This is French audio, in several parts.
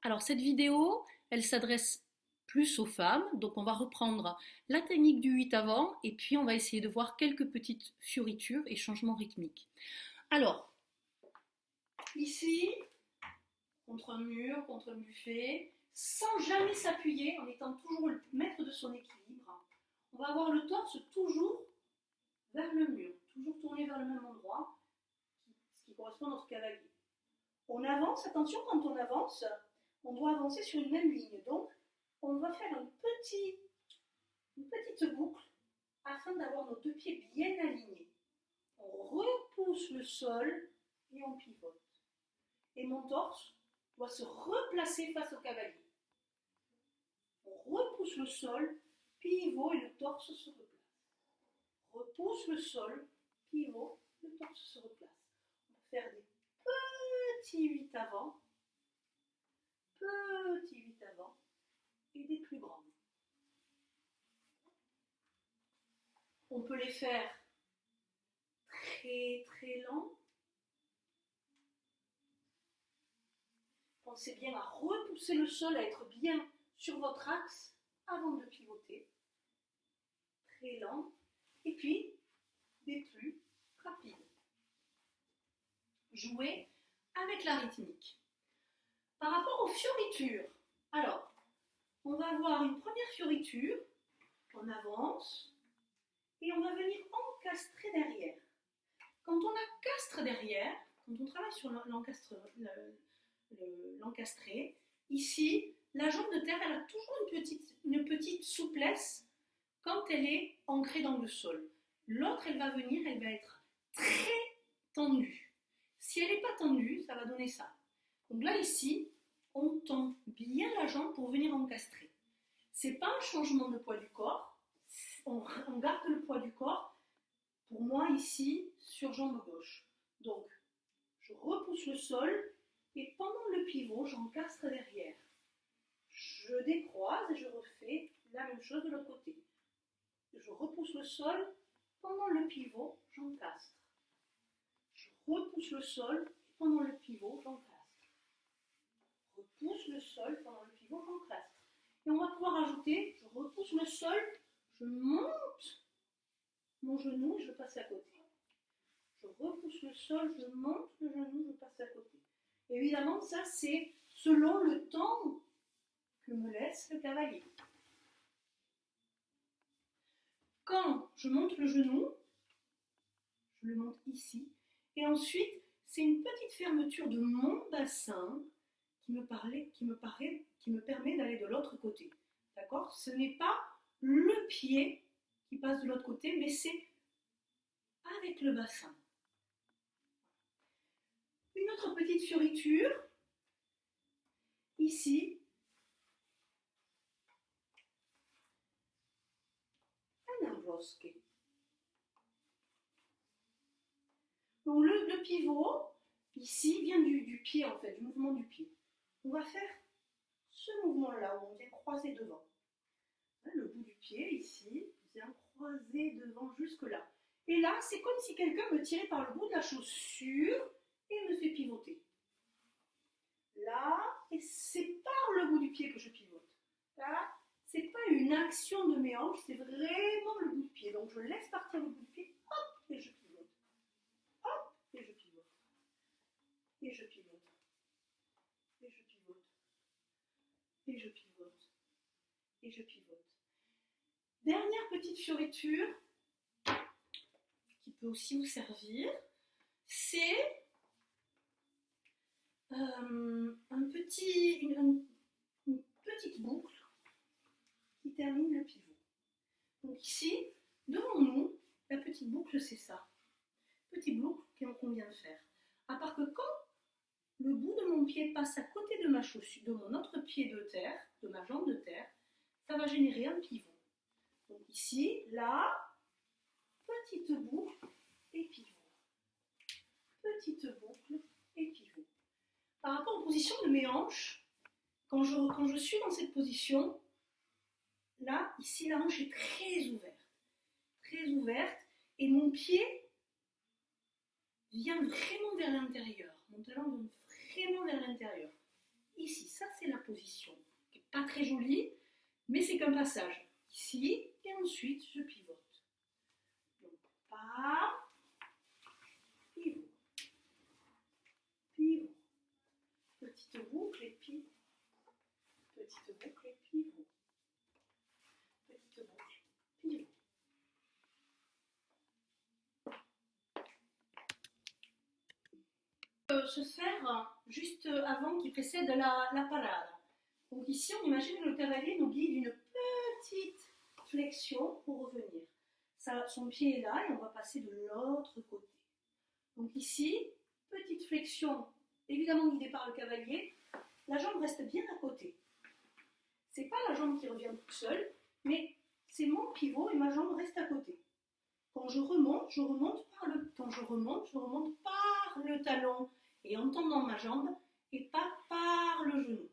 Alors cette vidéo, elle s'adresse plus aux femmes, donc on va reprendre la technique du 8 avant et puis on va essayer de voir quelques petites fioritures et changements rythmiques. Alors, ici, contre un mur, contre un buffet, sans jamais s'appuyer, en étant toujours le maître de son équilibre, on va avoir le torse toujours vers le mur, toujours tourné vers le même endroit, ce qui correspond à notre cavalier. On avance, attention, quand on avance, on doit avancer sur une même ligne. Donc, on va faire une petite boucle afin d'avoir nos deux pieds bien alignés. On repousse le sol et on pivote. Et mon torse doit se replacer face au cavalier. On repousse le sol, pivot et le torse se replace. Repousse le sol, pivot, le torse se replace. On va faire des petits 8 avant, petits 8 avant et des plus grands. On peut les faire très très lents. Pensez bien à repousser le sol, à être bien sur votre axe avant de pivoter. Très lent. Et puis, des plus rapides. Jouer avec la rythmique. Par rapport aux fioritures, alors, on va avoir une première fioriture, on avance, et on va venir encastrer derrière. Quand on encastre derrière, quand on travaille sur l'encastré, ici, la jambe de terre, elle a toujours une petite souplesse quand elle est ancrée dans le sol. L'autre, elle va venir, elle va être très tendue. Si elle n'est pas tendue, ça va donner ça. Donc là, ici, on tend bien la jambe pour venir encastrer. Ce n'est pas un changement de poids du corps, on garde le poids du corps, pour moi ici, sur jambe gauche. Donc, je repousse le sol et pendant le pivot, j'encastre derrière. Je décroise et je refais la même chose de l'autre côté. Je repousse le sol, pendant le pivot, j'encastre. Je repousse le sol et pendant le pivot, j'encastre. Repousse le sol, pendant le pivot, j'encastre. Et on va pouvoir ajouter, je repousse le sol, je monte mon genou et je passe à côté. Je repousse le sol, je monte le genou, je passe à côté. Évidemment, ça c'est selon le temps que me laisse le cavalier. Quand je monte le genou, je le monte ici, et ensuite c'est une petite fermeture de mon bassin qui me permet d'aller de l'autre côté. D'accord? Ce n'est pas le pied qui passe de l'autre côté, mais c'est avec le bassin. Une autre petite fioriture, ici, un ambroske. Donc le pivot, ici, vient du pied en fait, du mouvement du pied. On va faire ce mouvement-là où on vient croiser devant. Le bout du pied, ici, vient croiser devant jusque là. Et là, c'est comme si quelqu'un me tirait par le bout de la chaussure et me fait pivoter. Là, et c'est par le bout du pied que je pivote. Là, c'est pas une action de mes hanches, c'est vraiment le bout du pied. Donc je laisse partir le bout du pied, hop, et je pivote. Hop, et je pivote. Et je pivote. Et je pivote. Et je pivote. Et je pivote. Dernière petite fioriture qui peut aussi vous servir, c'est une petite boucle qui termine le pivot. Donc ici, devant nous, la petite boucle, c'est ça. Petite boucle qu'on vient de faire. À part que quand le bout de mon pied passe à côté de ma chaussure, de mon autre pied de terre, de ma jambe de terre, ça va générer un pivot. Donc ici, là, petite boucle et pivot. Petite boucle et pivot. Par rapport aux positions de mes hanches, quand je suis dans cette position, là, ici, la hanche est très ouverte, et mon pied vient vraiment vers l'intérieur. Mon talon vient vraiment vers l'intérieur. ici. Ça, c'est la position. Pas très jolie, mais c'est qu'un passage. Ici, et ensuite, je pivote. Donc, pas, pivot, pivot. Petite boucle et pivot. Petite boucle et pivot. Petite boucle, pivot. Se faire juste avant qui précède la parade. Donc ici, on imagine que le cavalier nous guide d'une petite flexion pour revenir. Ça, son pied est là et on va passer de l'autre côté. Donc ici, petite flexion, évidemment guidée par le cavalier. La jambe reste bien à côté. C'est pas la jambe qui revient toute seule, mais c'est mon pivot et ma jambe reste à côté. Quand je remonte par le talon et en tendant ma jambe et pas par le genou.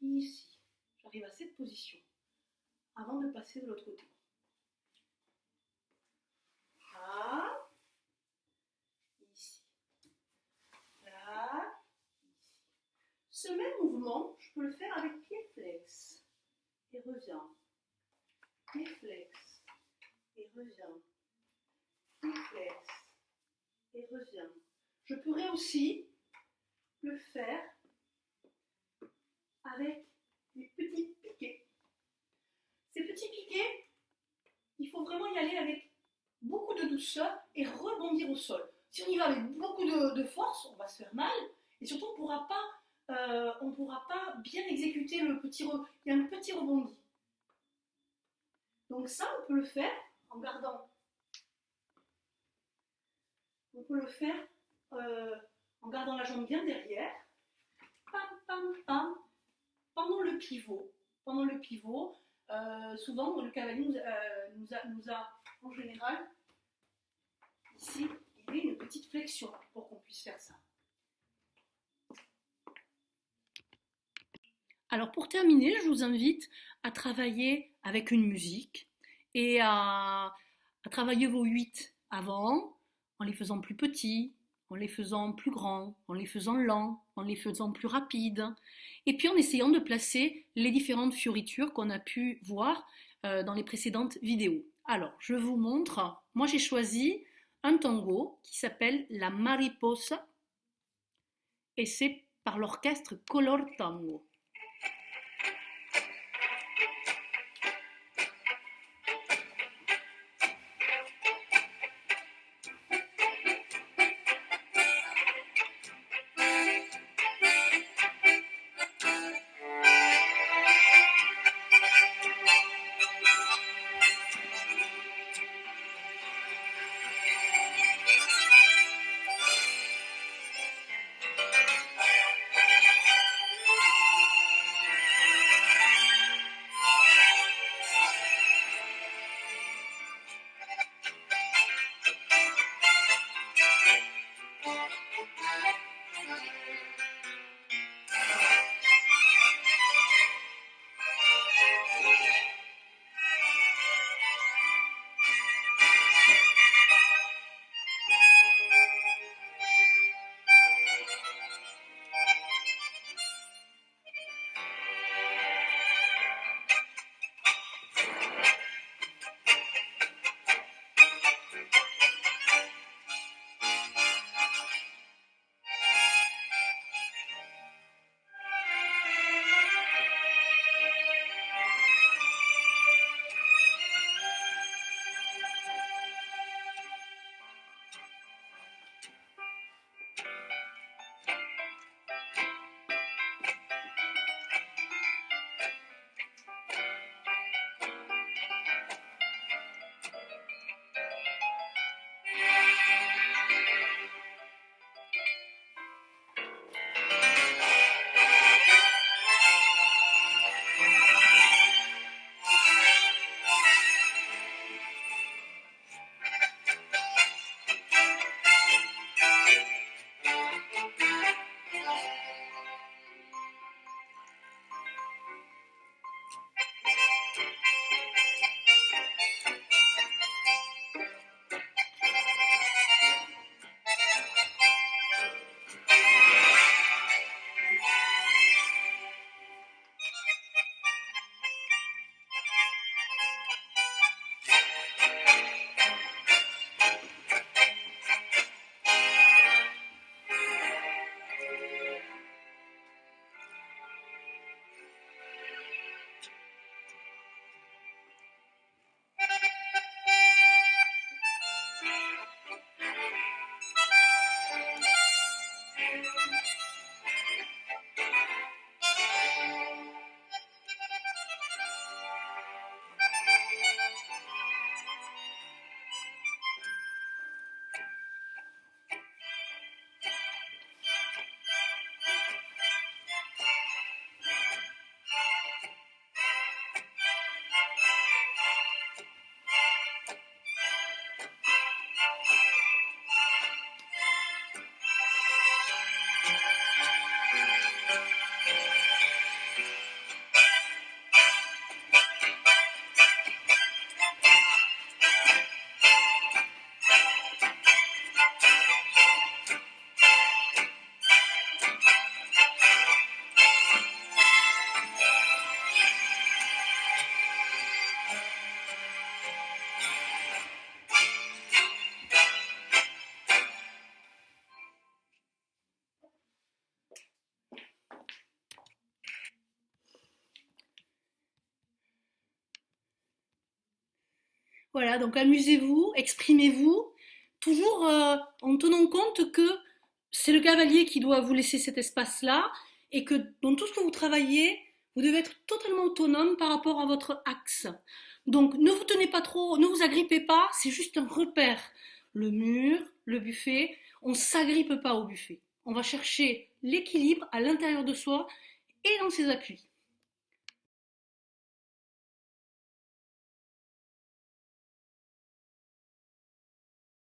Ici, j'arrive à cette position avant de passer de l'autre côté. Là, ici, là, ici. Ce même mouvement, je peux le faire avec pied flex et reviens. Pied flex et reviens. Pied flex et reviens. Je pourrais aussi le faire avec des petits piquets. Ces petits piquets, il faut vraiment y aller avec beaucoup de douceur et rebondir au sol. Si on y va avec beaucoup de force, on va se faire mal et surtout on ne pourra pas bien exécuter il y a un petit rebondi. Donc ça, on peut le faire en gardant. On peut le faire en gardant la jambe bien derrière. Pam, pam, pam. Pendant le pivot, souvent le cavalier nous a en général ici il y a une petite flexion pour qu'on puisse faire ça. Alors pour terminer, je vous invite à travailler avec une musique et à travailler vos 8 avant en les faisant plus petits, en les faisant plus grands, en les faisant lents, en les faisant plus rapides, et puis en essayant de placer les différentes fioritures qu'on a pu voir dans les précédentes vidéos. Alors, je vous montre, moi j'ai choisi un tango qui s'appelle La Mariposa, et c'est par l'orchestre Color Tango. Voilà, donc amusez-vous, exprimez-vous, toujours en tenant compte que c'est le cavalier qui doit vous laisser cet espace-là et que dans tout ce que vous travaillez, vous devez être totalement autonome par rapport à votre axe. Donc ne vous tenez pas trop, ne vous agrippez pas, c'est juste un repère. Le mur, le buffet, on ne s'agrippe pas au buffet. On va chercher l'équilibre à l'intérieur de soi et dans ses appuis.